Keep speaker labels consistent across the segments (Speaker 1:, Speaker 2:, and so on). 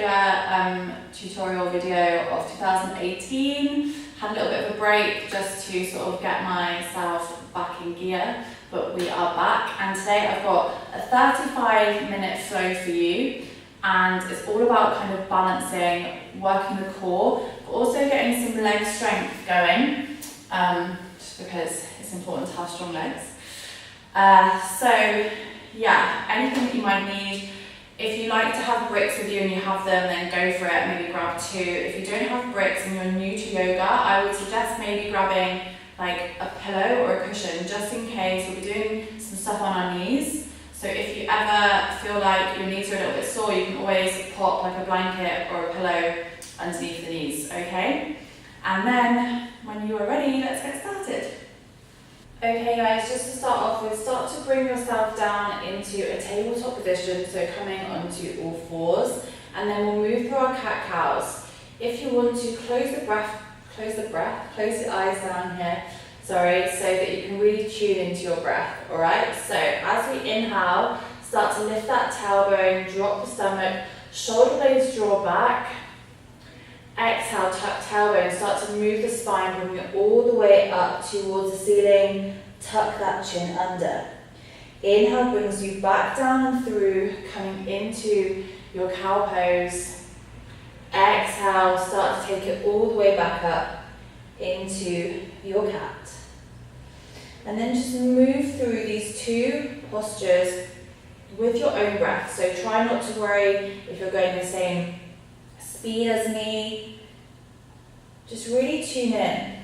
Speaker 1: yoga tutorial video of 2018. Had a little bit of a break just to sort of get myself back in gear, but we are back, and today I've got a 35-minute flow for you, and it's all about kind of balancing, working the core, but also getting some leg strength going, just because it's important to have strong legs. So yeah, anything that you might need. If you like to have bricks with you and you have them, then go for it, maybe grab 2. If you don't have bricks and you're new to yoga, I would suggest maybe grabbing like a pillow or a cushion, just in case. We'll be doing some stuff on our knees. So if you ever feel like your knees are a little bit sore, you can always pop like a blanket or a pillow underneath the knees, okay? And then when you are ready, let's get started. Okay guys, just to start off with, start to bring yourself down into a tabletop position, so coming onto all fours, and then we'll move through our cat-cows. If you want to close the eyes down here, so that you can really tune into your breath, alright? So as we inhale, start to lift that tailbone, drop the stomach, shoulder blades draw back. Exhale, tuck tailbone, start to move the spine, bring it all the way up towards the ceiling, tuck that chin under. Inhale brings you back down and through, coming into your cow pose. Exhale, start to take it all the way back up into your cat. And then just move through these 2 postures with your own breath. So try not to worry if you're going the same speed as me. Just really tune in.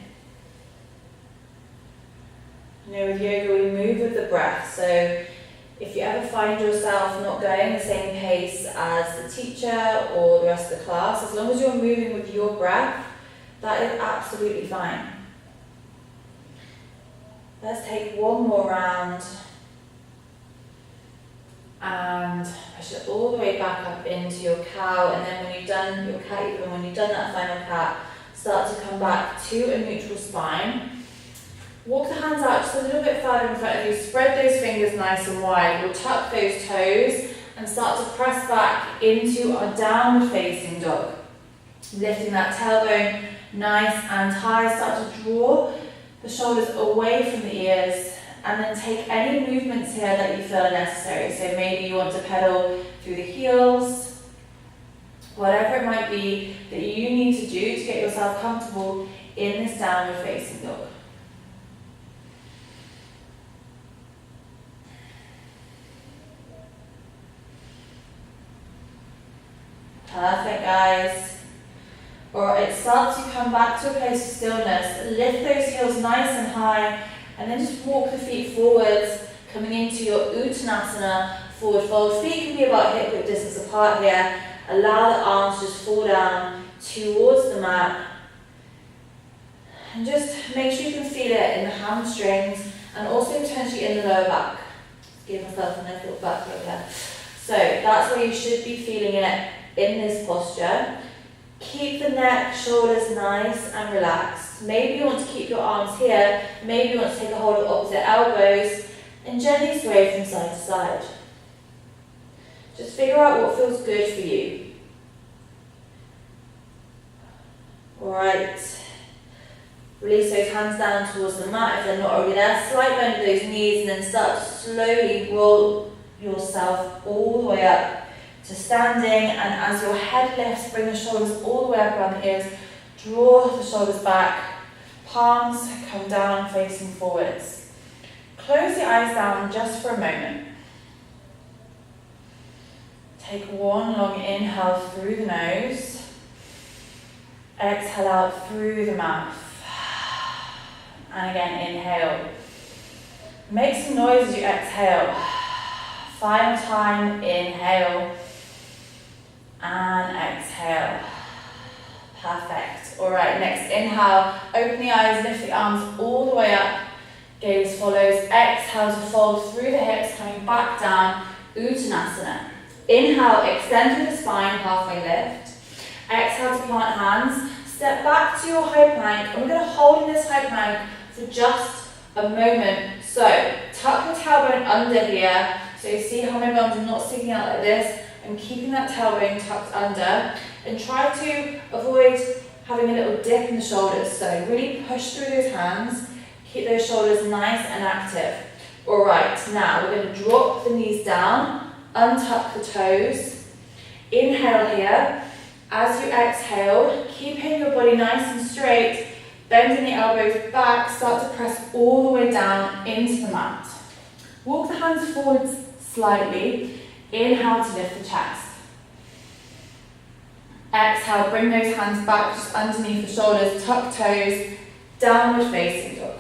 Speaker 1: You know, with yoga we move with the breath, so if you ever find yourself not going the same pace as the teacher or the rest of the class, as long as you're moving with your breath, that is absolutely fine. Let's take one more round and push it all the way back up into your cow, and then when you've done your cat, even when you've done that final cat, start to come back to a neutral spine. Walk the hands out just a little bit further in front of you, spread those fingers nice and wide, we'll tuck those toes and start to press back into our downward facing dog. Lifting that tailbone nice and high, start to draw the shoulders away from the ears, and then take any movements here that you feel are necessary. So maybe you want to pedal through the heels, whatever it might be that you need to do to get yourself comfortable in this downward facing dog. Perfect, guys. Alright, start to come back to a place of stillness. Lift those heels nice and high, and then just walk the feet forwards, coming into your Uttanasana, forward fold. Feet can be about hip width distance apart here. Allow the arms to just fall down towards the mat. And just make sure you can feel it in the hamstrings and also potentially in the lower back. Give myself a nice little back rub there. So that's where you should be feeling it in this posture. Keep the neck, shoulders nice and relaxed. Maybe you want to keep your arms here, maybe you want to take a hold of opposite elbows and gently sway from side to side. Just figure out what feels good for you. Alright, release those hands down towards the mat if they're not already there. Slight bend of those knees, and then start to slowly roll yourself all the way up to standing, and as your head lifts, bring the shoulders all the way up around the ears, draw the shoulders back, palms come down facing forwards. Close the eyes down just for a moment. Take one long inhale through the nose, exhale out through the mouth, and again inhale. Make some noise as you exhale. Final time, inhale and exhale. Perfect. Alright, next inhale, open the eyes, lift the arms all the way up, gaze follows. Exhale to fold through the hips, coming back down, Uttanasana. Inhale, extend through the spine, halfway lift. Exhale to plant hands, step back to your high plank, and we're going to hold in this high plank for just a moment. So, tuck the tailbone under here, so you see how my bones are not sticking out like this. and keeping that tailbone tucked under, and try to avoid having a little dip in the shoulders. So really push through those hands, keep those shoulders nice and active. All right, now we're going to drop the knees down, untuck the toes, inhale here. As you exhale, keeping your body nice and straight, bending the elbows back, start to press all the way down into the mat. Walk the hands forwards slightly, inhale to lift the chest. Exhale, bring those hands back just underneath the shoulders, tuck toes, downward facing dog.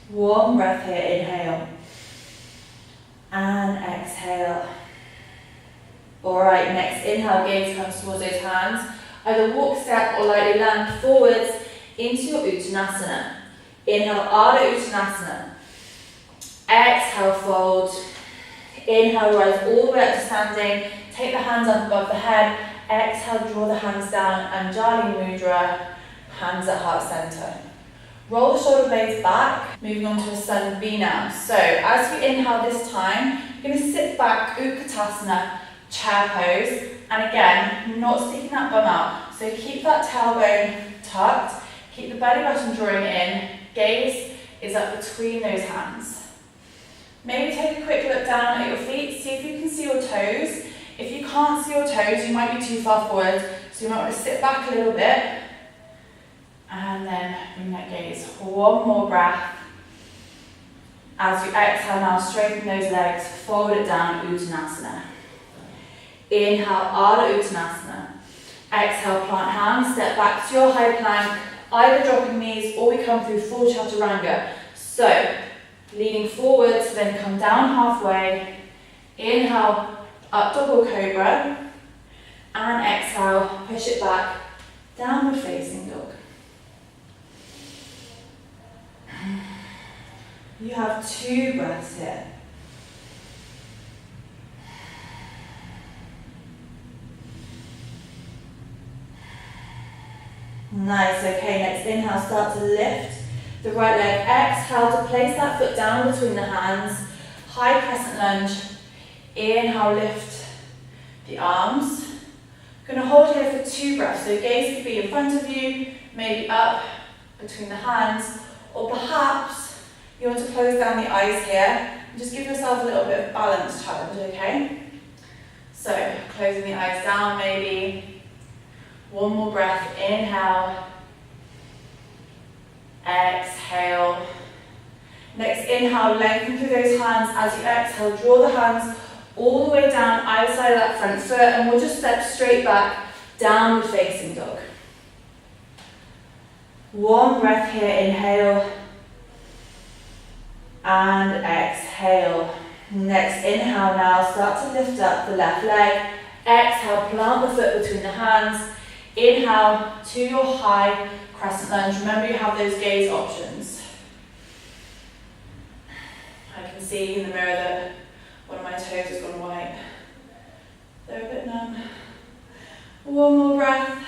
Speaker 1: One breath here, inhale. And exhale. Alright, next inhale, gaze comes towards those hands. Either walk, step or lightly land forwards into your Uttanasana. Inhale, Ardha Uttanasana. Exhale, fold. Inhale, rise all the way up to standing. Take the hands up above the head. Exhale, draw the hands down. Anjali Mudra, hands at heart center. Roll the shoulder blades back, moving on to a sun V now. So as you inhale this time, you're going to sit back, Utkatasana, chair pose. And again, not sticking that bum out. So keep that tailbone tucked, keep the belly button drawing in, gaze is up between those hands. Maybe take a quick look down at your feet, see if you can see your toes. If you can't see your toes, you might be too far forward, so you might want to sit back a little bit. And then bring that gaze. One more breath. As you exhale now, straighten those legs, fold it down, Uttanasana. Inhale, Ardha Uttanasana. Exhale, plant hands, step back to your high plank, either dropping knees or we come through full chaturanga. So, leaning forwards, then come down halfway. Inhale, up dog or cobra. And exhale, push it back, downward facing dog. You have 2 breaths here. Nice, okay, next inhale, start to lift the right leg. Exhale to place that foot down between the hands. High crescent lunge. Inhale, lift the arms. Going to hold here for 2 breaths. So gaze could be in front of you, maybe up between the hands, or perhaps you want to close down the eyes here and just give yourself a little bit of balance challenge, okay? So, closing the eyes down maybe. One more breath, inhale. Exhale. Next inhale, lengthen through those hands. As you exhale, draw the hands all the way down either side of that front foot, and we'll just step straight back, downward facing dog. One breath here, inhale. And exhale. Next inhale now, start to lift up the left leg. Exhale, plant the foot between the hands. Inhale to your high crescent lunge. Remember you have those gaze options. I can see in the mirror that one of my toes has gone white. They're a bit numb. One more breath.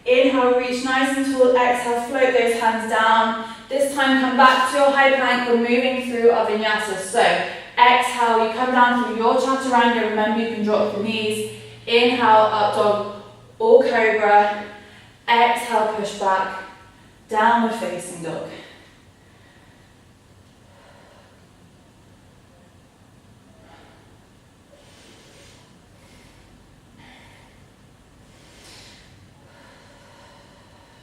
Speaker 1: Inhale, reach nice and tall. Exhale, float those hands down. This time come back to your high plank. We're moving through our vinyasa. So exhale, you come down through your chaturanga. Remember you can drop the knees. Inhale, up dog or cobra. Exhale, push back, downward facing dog.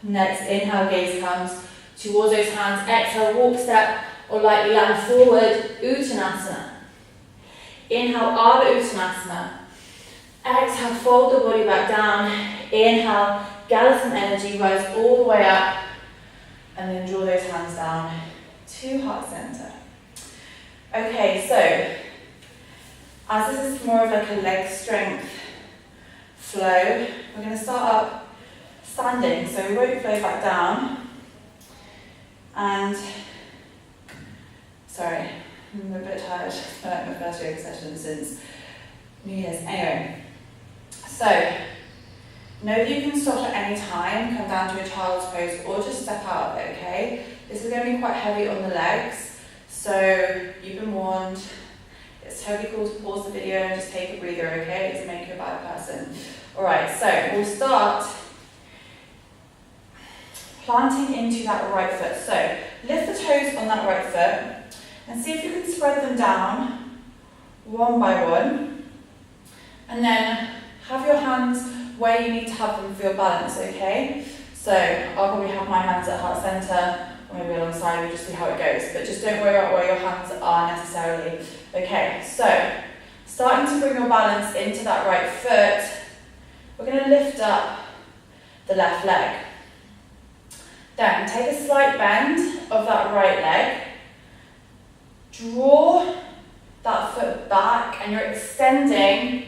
Speaker 1: Next inhale, gaze comes towards those hands. Exhale, walk, step or lightly land forward, Uttanasana. Inhale, Ardha Uttanasana. Exhale, fold the body back down. Inhale, gather some energy, rise all the way up, and then draw those hands down to heart center. Okay, so as this is more of like a leg strength flow, we're going to start up standing, so we won't flow back down. And sorry, I'm a bit tired. I like my first yoga session since New Year's. Anyway, so know that you can stop at any time, come down to a child's pose, or just step out of it, okay? This is going to be quite heavy on the legs, So you've been warned. It's totally cool to pause the video and just take a breather, okay? It doesn't make you a bad person. Alright, so we'll start planting into that right foot. So lift the toes on that right foot and see if you can spread them down one by one. And then have your hands where you need to have them for your balance, okay? So I'll probably have my hands at heart center, or maybe alongside, we'll just see how it goes. But just don't worry about where your hands are necessarily. Okay, so starting to bring your balance into that right foot, we're going to lift up the left leg. Then take a slight bend of that right leg, draw that foot back, and you're extending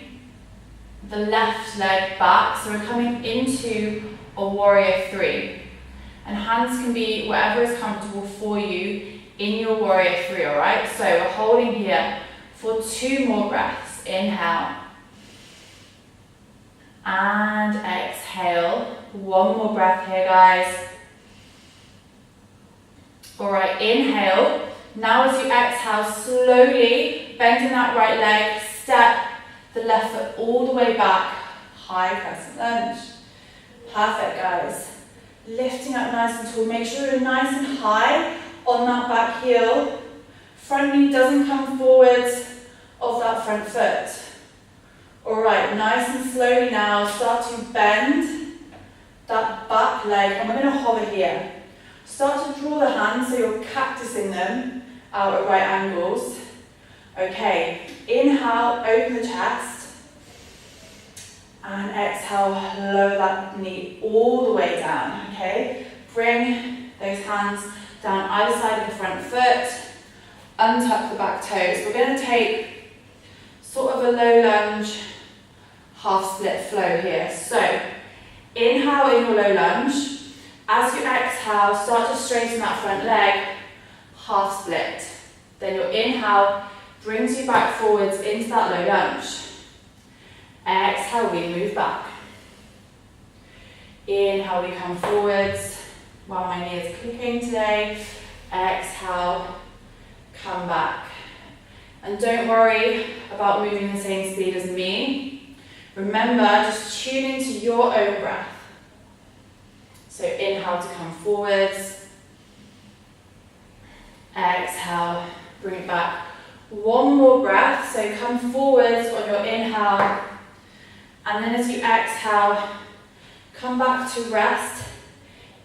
Speaker 1: the left leg back, so we're coming into a warrior three. And hands can be whatever is comfortable for you in your warrior three, alright? So we're holding here for 2 more breaths. Inhale. And exhale. 1 more breath here, guys. Alright, inhale. Now as you exhale, slowly bending that right leg, step the left foot all the way back. High crescent lunge. Perfect, guys. Lifting up nice and tall. Make sure you're nice and high on that back heel. Front knee doesn't come forwards of that front foot. Alright, nice and slowly now, start to bend that back leg, and we're going to hover here. Start to draw the hands so you're cactusing them out at right angles. Okay, inhale, open the chest, and exhale, lower that knee all the way down, okay? Bring those hands down either side of the front foot, untuck the back toes. We're going to take sort of a low lunge, half split flow here. So, inhale in your low lunge. As you exhale, start to straighten that front leg, half split. Then your inhale brings you back forwards into that low lunge. Exhale, we move back. Inhale, we come forwards while my knee is clicking today. Exhale, come back. And don't worry about moving the same speed as me. Remember, just tune into your own breath. So inhale to come forwards. Exhale, bring it back. 1 more breath, so come forwards on your inhale. And then as you exhale, come back to rest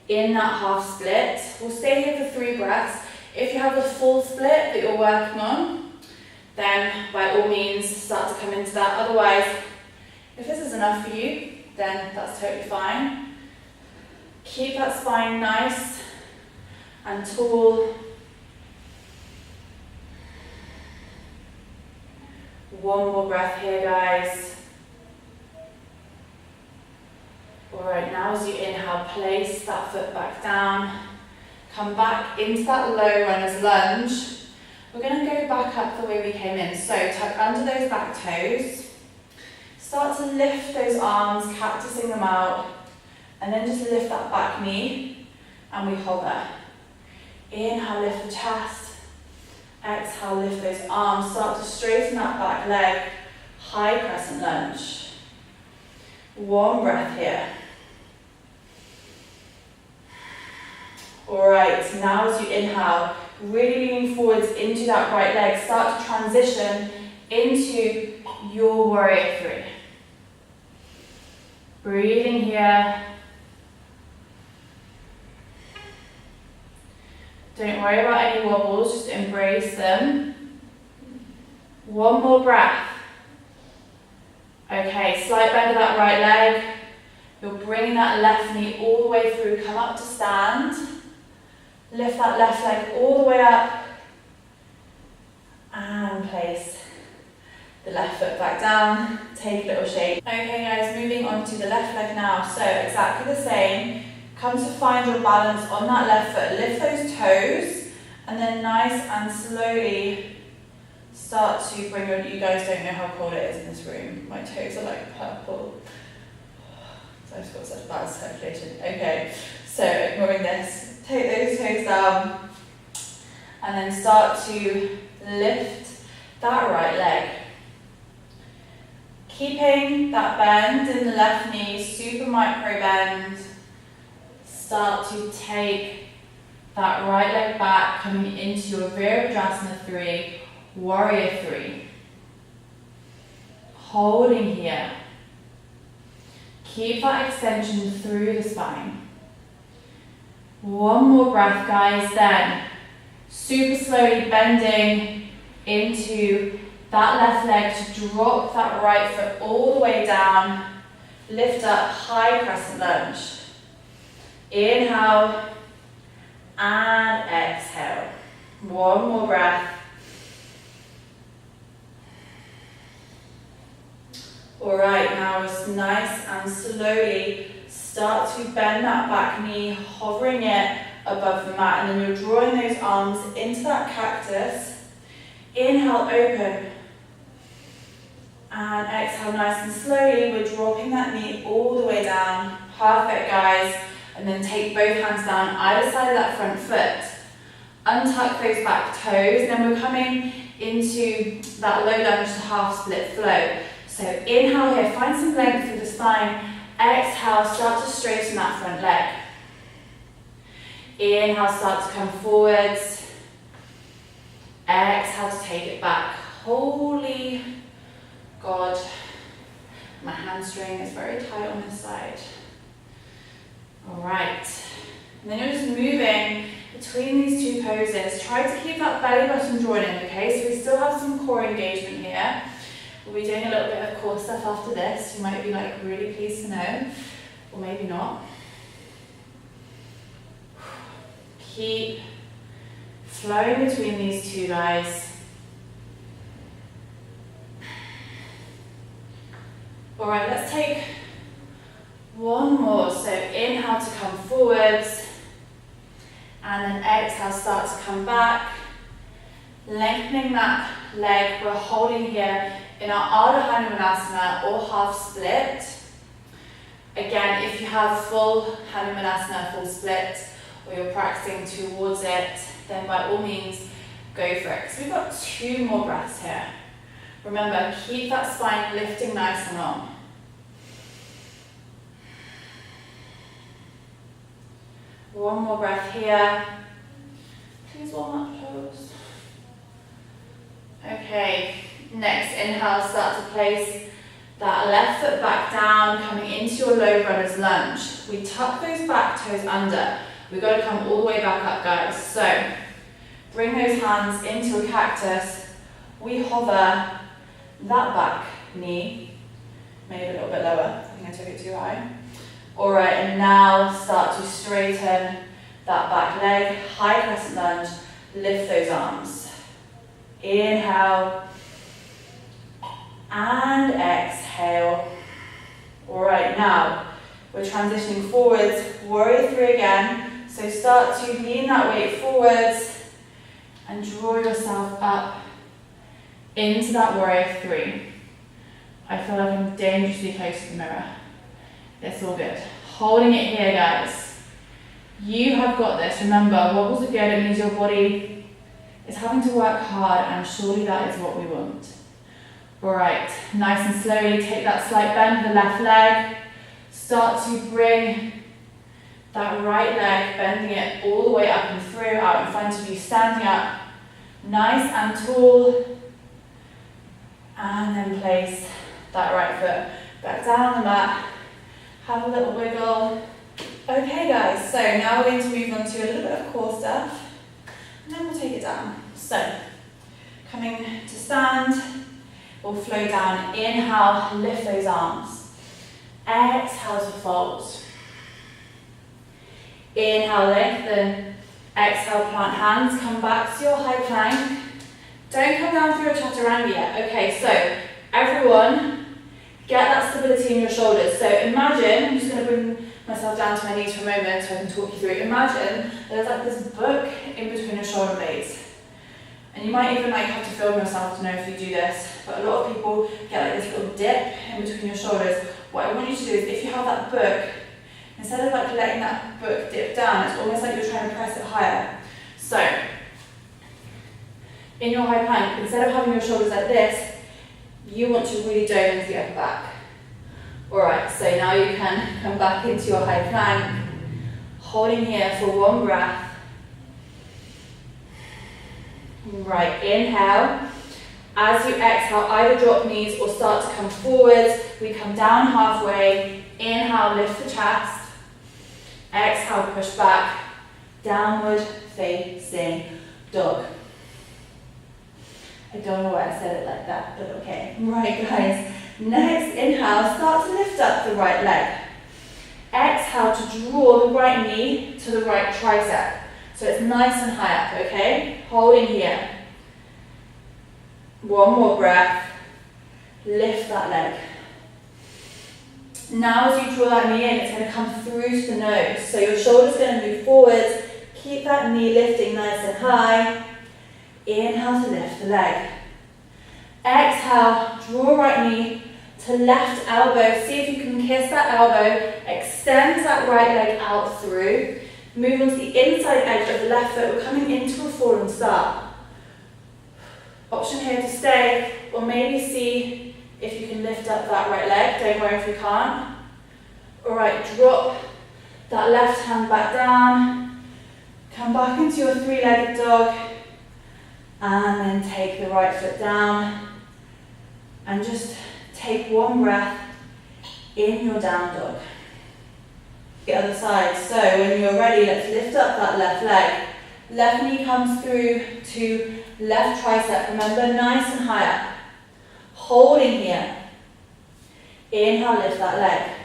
Speaker 1: in that half split. We'll stay here for 3 breaths. If you have a full split that you're working on, then by all means start to come into that. Otherwise, if this is enough for you, then that's totally fine. Keep that spine nice and tall. 1 more breath here, guys. Alright, now as you inhale, place that foot back down. Come back into that low runner's lunge. We're going to go back up the way we came in. So tuck under those back toes. Start to lift those arms, cactusing them out. And then just lift that back knee. And we hover. Inhale, lift the chest. Exhale, lift those arms. Start to straighten that back leg. High crescent lunge. 1 breath here. Alright, now as you inhale, really leaning forwards into that right leg, start to transition into your warrior three. Breathing here. Don't worry about any wobbles, just embrace them. 1 more breath. Okay, slight bend of that right leg. You're bringing that left knee all the way through, come up to stand. Lift that left leg all the way up. And place the left foot back down. Take a little shake. Okay guys, moving on to the left leg now. So exactly the same. Come to find your balance on that left foot. Lift those toes. And then nice and slowly start to bring your, you guys don't know how cold it is in this room. My toes are like purple. I've just got such bad circulation. Okay, so ignoring this, take those toes down And then start to lift that right leg. Keeping that bend in the left knee, super micro bend. Start to take that right leg back, coming into your Virabhadrasana 3, Warrior 3. Holding here. Keep that extension through the spine. One more breath, guys, then super slowly bending into that left leg to drop that right foot all the way down. Lift up, high crescent lunge. Inhale and exhale. One more breath. Alright, now just nice and slowly start to bend that back knee, hovering it above the mat, and then you're drawing those arms into that cactus. Inhale, open. And exhale nice and slowly, we're dropping that knee all the way down. Perfect, guys. And then take both hands down either side of that front foot. Untuck those back toes, and then we're coming into that low lunge to half split flow. So inhale here, find some length through the spine. Exhale, start to straighten that front leg. Inhale, start to come forwards. Exhale to take it back. Holy God, my hamstring is very tight on this side. Alright, and then you're just moving between these two poses. Try to keep that belly button drawn in, okay? So we still have some core engagement here. We'll be doing a little bit of core stuff after this. You might be like really pleased to know, or maybe not. Keep flowing between these two, guys. Alright, let's take one more. So inhale to come forwards, and then exhale, start to come back. Lengthening that leg, we're holding here in our Ardha Hanumanasana or half split. Again, if you have full Hanumanasana, full split, or you're practicing towards it, then by all means, go for it. So we've got 2 more breaths here. Remember, keep that spine lifting nice and long. One more breath here. Please warm up toes. Okay, next inhale, start to place that left foot back down, coming into your low runner's lunge. We tuck those back toes under. We've got to come all the way back up, guys. So, bring those hands into a cactus. We hover that back knee, maybe a little bit lower. I think I took it too high. Alright, and now start to straighten that back leg, high crescent lunge, lift those arms. Inhale and exhale. Alright, now we're transitioning forwards, warrior 3 again. So start to lean that weight forwards and draw yourself up into that warrior 3. I feel like I'm dangerously close to the mirror. It's all good. Holding it here, guys. You have got this. Remember, wobbles are good. It means your body is having to work hard, and surely that is what we want. Alright, nice and slowly take that slight bend of the left leg. Start to bring that right leg, bending it all the way up and through, out in front of you, standing up, nice and tall. And then place that right foot back down on the mat. Have a little wiggle. Okay guys, so now we're going to move on to a little bit of core stuff, and then we'll take it down. So, coming to stand, we'll flow down. Inhale, lift those arms. Exhale to fold. Inhale, lengthen. Exhale, plant hands, come back to your high plank. Don't come down through a chaturanga yet. Okay, so everyone, get that stability in your shoulders. So imagine, I'm just going to bring myself down to my knees for a moment so I can talk you through. Imagine there's like this book in between your shoulder blades. And you might even like have to film yourself to know if you do this, but a lot of people get like this little dip in between your shoulders. What I want you to do is, if you have that book, instead of like letting that book dip down, it's almost like you're trying to press it higher. So, in your high plank, instead of having your shoulders like this, you want to really dome into the upper back. Alright, so now you can come back into your high plank, holding here for one breath. Right, inhale. As you exhale, either drop knees or start to come forwards. We come down halfway. Inhale, lift the chest. Exhale, push back. Downward facing dog. I don't know why I said it like that, but okay. Right, guys. Next, inhale, start to lift up the right leg. Exhale to draw the right knee to the right tricep. So it's nice and high up, okay? Holding here. One more breath. Lift that leg. Now as you draw that knee in, it's going to come through to the nose. So your shoulder's going to move forwards. Keep that knee lifting nice and high. Inhale to lift the leg. Exhale, draw right knee to left elbow. See if you can kiss that elbow. Extend that right leg out through. Move onto the inside edge of the left foot. We're coming into a fallen start. Option here to stay, or maybe see if you can lift up that right leg. Don't worry if you can't. Alright, drop that left hand back down. Come back into your three-legged dog. And then take the right foot down. And just take one breath in your down dog. The other side. So when you're ready, let's lift up that left leg. Left knee comes through to left tricep. Remember, nice and high up. Holding here. Inhale, lift that leg.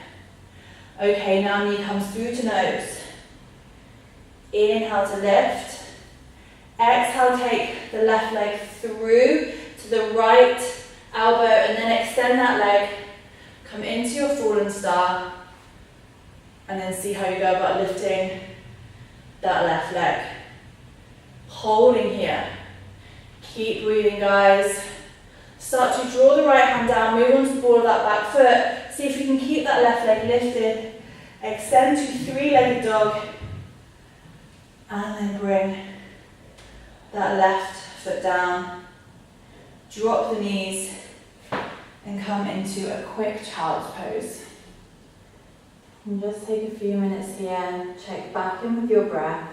Speaker 1: Okay, now knee comes through to nose. Inhale to lift. Exhale, take the left leg through to the right elbow and then extend that leg. Come into your fallen star. And then see how you go about lifting that left leg. Holding here. Keep breathing, guys. Start to draw the right hand down, move onto the ball of that back foot. See if you can keep that left leg lifted. Extend to three-legged dog. And then bring that left foot down. Drop the knees and come into a quick child's pose. And just take a few minutes here, check back in with your breath.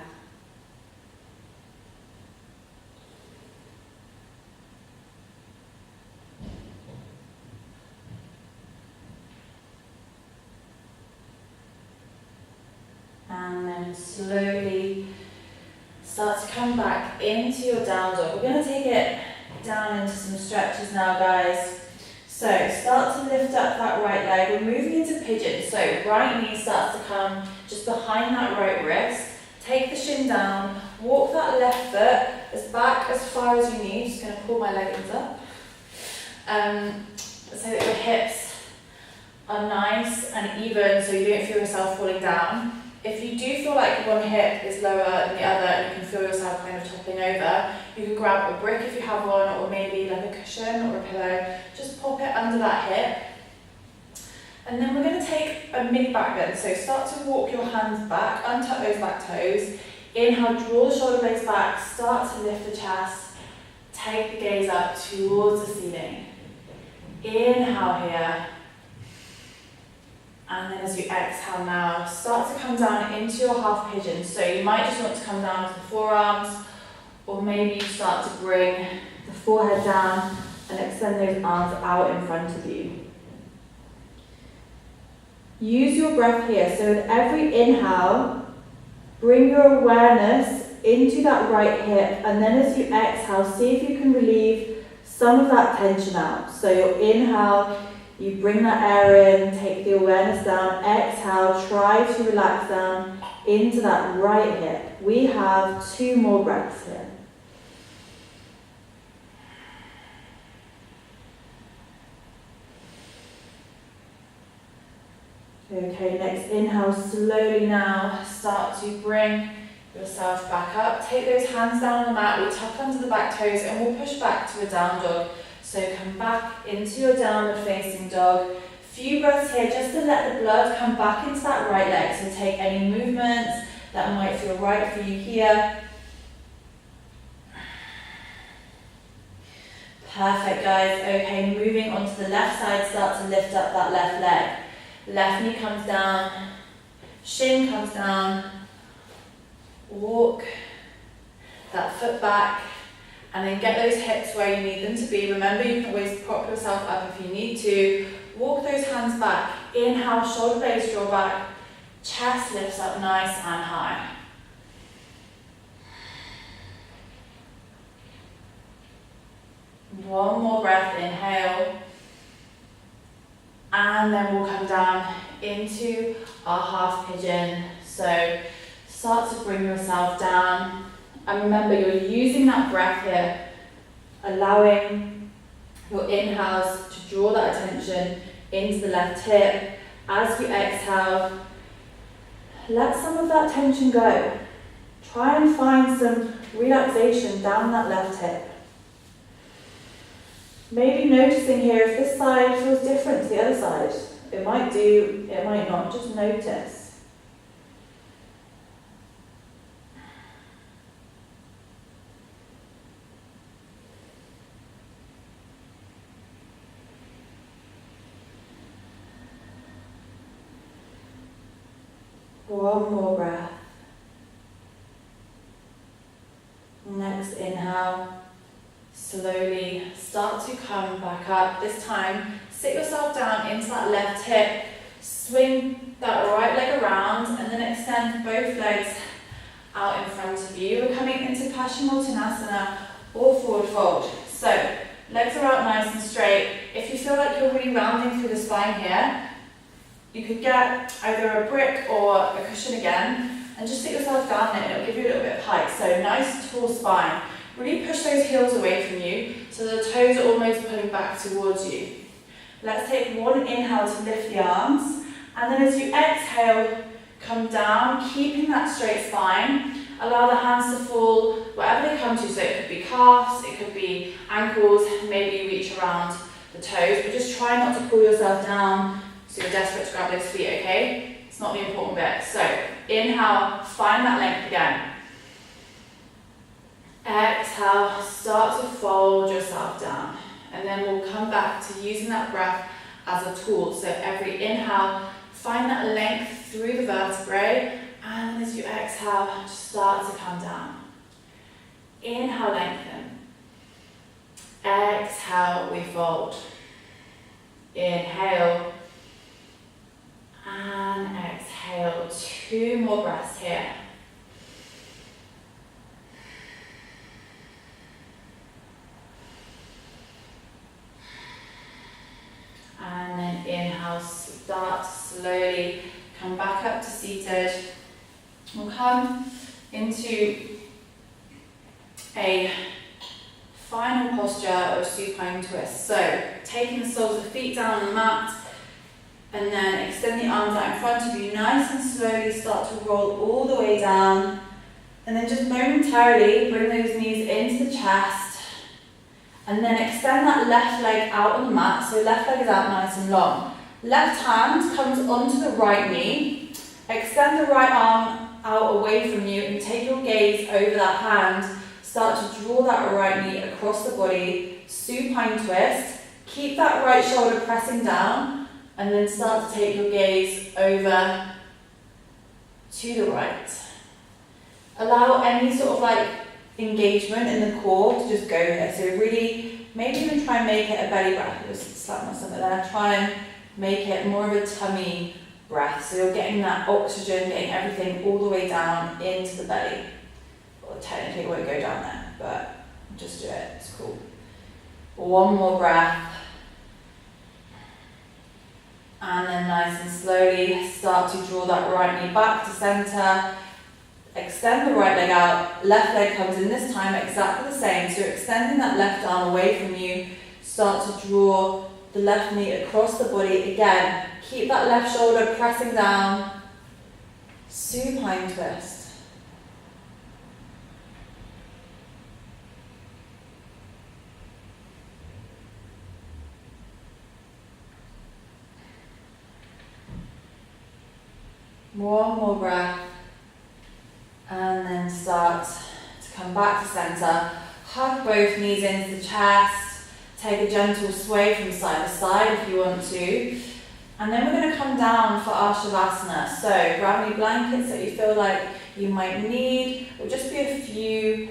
Speaker 1: And then slowly start to come back into your down dog. We're going to take it down into some stretches now, guys. So start to lift up that right leg. We're moving into pigeon. So right knee starts to come just behind that right wrist. Take the shin down. Walk that left foot as back as far as you need. Just going to pull my leggings up. So that your hips are nice and even so you don't feel yourself falling down. If you do feel like one hip is lower than the other and you can feel yourself kind of toppling over, you can grab a brick if you have one, or maybe like a cushion or a pillow. Just pop it under that hip. And then we're going to take a mini back bend. So start to walk your hands back, untuck those back toes. Inhale, draw the shoulder blades back, start to lift the chest. Take the gaze up towards the ceiling. Inhale here. And then as you exhale now, start to come down into your half pigeon. So you might just want to come down to the forearms, or maybe you start to bring the forehead down and extend those arms out in front of you. Use your breath here. So with every inhale, bring your awareness into that right hip, and then as you exhale, see if you can relieve some of that tension out. So your inhale, you bring that air in, take the awareness down. Exhale, try to relax down into that right hip. We have 2 more breaths here. Okay, next inhale, slowly now start to bring yourself back up. Take those hands down on the mat, we tuck under the back toes and we'll push back to a down dog. So come back into your downward facing dog. Few breaths here just to let the blood come back into that right leg. So take any movements that might feel right for you here. Perfect, guys. Okay, moving on to the left side, start to lift up that left leg. Left knee comes down, shin comes down, walk that foot back, and then get those hips where you need them to be. Remember, you can always prop yourself up if you need to. Walk those hands back. Inhale, shoulder blades draw back, chest lifts up nice and high. One more breath, inhale. And then we'll come down into our half pigeon. So start to bring yourself down. And remember, you're using that breath here, allowing your inhales to draw that attention into the left hip. As you exhale, let some of that tension go. Try and find some relaxation down that left hip. Maybe noticing here if this side feels different to the other side. It might do, it might not, just notice. One more breath. Next inhale. Slowly start to come back up. This time, sit yourself down into that left hip, swing that right leg around, and then extend both legs out in front of you. We're coming into Paschimottanasana or forward fold. So, legs are out nice and straight. If you feel like you're really rounding through the spine here, you could get either a brick or a cushion again, and just sit yourself down there, and it'll give you a little bit of height. So, nice tall spine. Really push those heels away from you so the toes are almost pulling back towards you. Let's take one inhale to lift the arms, and then as you exhale, come down, keeping that straight spine. Allow the hands to fall wherever they come to, so it could be calves, it could be ankles, maybe you reach around the toes, but just try not to pull yourself down so you're desperate to grab those feet, okay? It's not the important bit. So inhale, find that length again. Exhale, start to fold yourself down, and then we'll come back to using that breath as a tool. So every inhale, find that length through the vertebrae, and as you exhale, just start to come down. Inhale, lengthen. Exhale, we fold. Inhale, and exhale. 2 more breaths here. And then inhale, start slowly, come back up to seated. We'll come into a final posture of supine twist. So, taking the soles of the feet down on the mat, and then extend the arms out in front of you, nice and slowly start to roll all the way down, and then just momentarily bring those knees into the chest. And then extend that left leg out on the mat, so left leg is out nice and long. Left hand comes onto the right knee. Extend the right arm out away from you and take your gaze over that hand. Start to draw that right knee across the body, supine twist. Keep that right shoulder pressing down, and then start to take your gaze over to the right. Allow any sort of like engagement in the core to just go here. So really, maybe even try and make it a belly breath. Just slap my stomach there. Try and make it more of a tummy breath. So you're getting that oxygen, getting everything all the way down into the belly. Well, technically it won't go down there, but just do it. It's cool. One more breath. And then nice and slowly start to draw that right knee back to center. Extend the right leg out, left leg comes in this time exactly the same. So you're extending that left arm away from you. Start to draw the left knee across the body again. Keep that left shoulder pressing down. Supine twist. One more breath. And then start to come back to center. Hug both knees into the chest. Take a gentle sway from side to side if you want to. And then we're going to come down for our Shavasana. So grab any blankets that you feel like you might need. It'll just be a few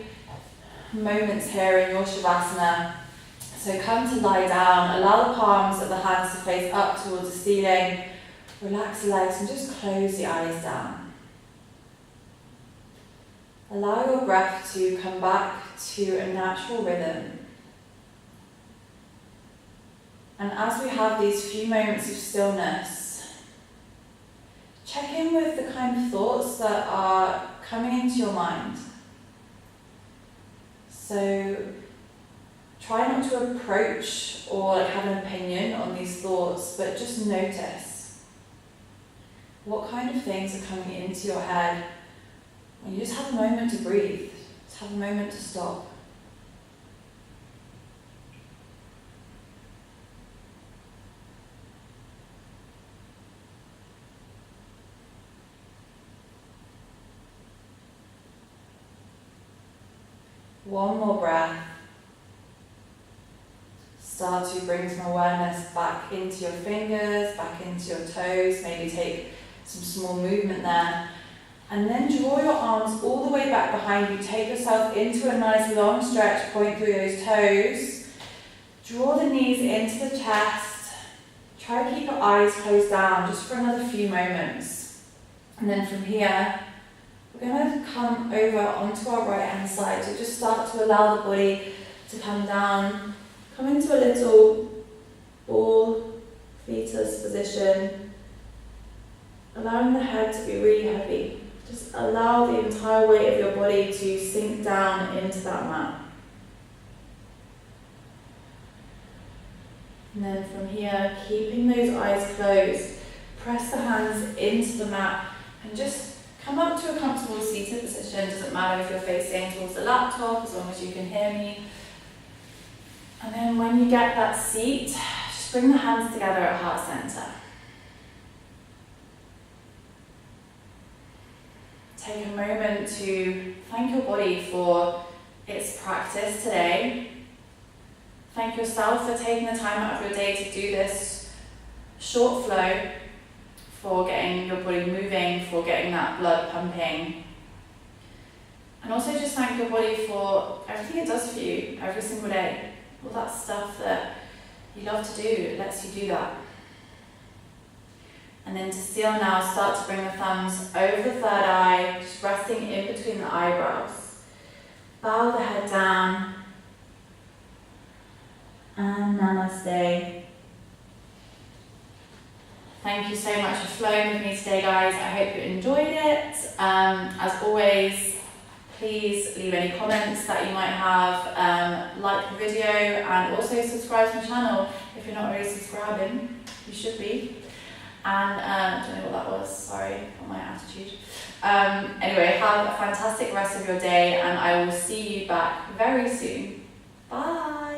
Speaker 1: moments here in your Shavasana. So come to lie down. Allow the palms of the hands to face up towards the ceiling. Relax the legs and just close the eyes down. Allow your breath to come back to a natural rhythm. And as we have these few moments of stillness, check in with the kind of thoughts that are coming into your mind. So try not to approach or have an opinion on these thoughts, but just notice what kind of things are coming into your head. And you just have a moment to breathe, just have a moment to stop. One more breath. Start to bring some awareness back into your fingers, back into your toes. Maybe take some small movement there. And then draw your arms all the way back behind you. Take yourself into a nice long stretch. Point through those toes. Draw the knees into the chest. Try to keep your eyes closed down just for another few moments. And then from here, we're going to come over onto our right hand side. So just start to allow the body to come down. Come into a little ball fetus position. Allowing the head to be really heavy. Just allow the entire weight of your body to sink down into that mat. And then from here, keeping those eyes closed, press the hands into the mat and just come up to a comfortable seated position. Doesn't matter if you're facing towards the laptop, as long as you can hear me. And then when you get that seat, just bring the hands together at heart center. Take a moment to thank your body for its practice today. Thank yourself for taking the time out of your day to do this short flow, for getting your body moving, for getting that blood pumping. And also just thank your body for everything it does for you every single day. All that stuff that you love to do, it lets you do that. And then to seal now, start to bring the thumbs over the third eye, just resting in between the eyebrows. Bow the head down. And namaste. Thank you so much for flowing with me today, guys. I hope you enjoyed it. As always, please leave any comments that you might have. Like the video and also subscribe to my channel. If you're not already subscribing, you should be. And I don't know what that was, sorry for my attitude. Anyway, have a fantastic rest of your day and I will see you back very soon. Bye!